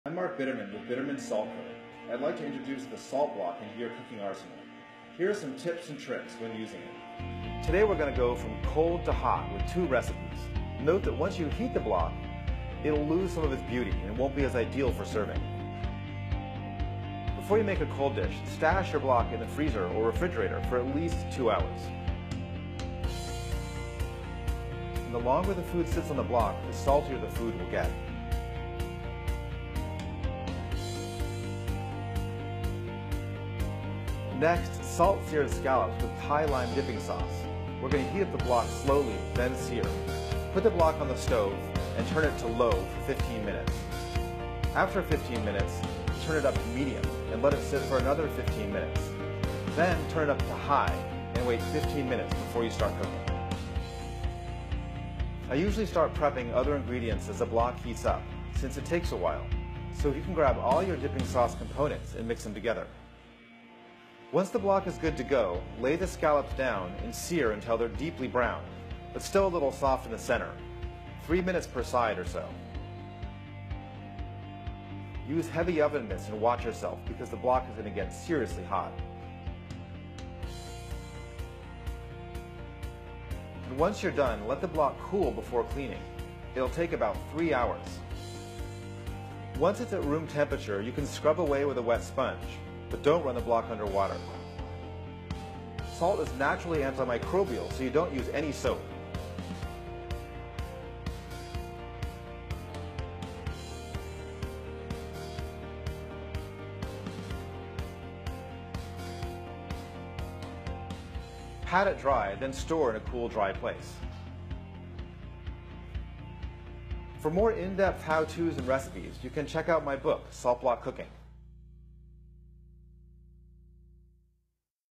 I'm Mark Bitterman with Bitterman Salt Co. I'd like to introduce the salt block into your cooking arsenal. Here are some tips and tricks when using it. Today we're going to go from cold to hot with 2 recipes. Note that once you heat the block, it'll lose some of its beauty and won't be as ideal for serving. Before you make a cold dish, stash your block in the freezer or refrigerator for at least 2 hours. And the longer the food sits on the block, the saltier the food will get. Next, salt seared scallops with Thai lime dipping sauce. We're going to heat up the block slowly, then sear. Put the block on the stove and turn it to low for 15 minutes. After 15 minutes, turn it up to medium and let it sit for another 15 minutes. Then turn it up to high and wait 15 minutes before you start cooking. I usually start prepping other ingredients as the block heats up, since it takes a while, so you can grab all your dipping sauce components and mix them together. Once the block is good to go, lay the scallops down and sear until they're deeply brown, but still a little soft in the center, 3 minutes per side or so. Use heavy oven mitts and watch yourself because the block is going to get seriously hot. And once you're done, let the block cool before cleaning. It'll take about 3 hours. Once it's at room temperature, you can scrub away with a wet sponge, but don't run the block under water. Salt is naturally antimicrobial, so you don't use any soap. Pat it dry, then store in a cool, dry place. For more in-depth how-tos and recipes, you can check out my book, Salt Block Cooking.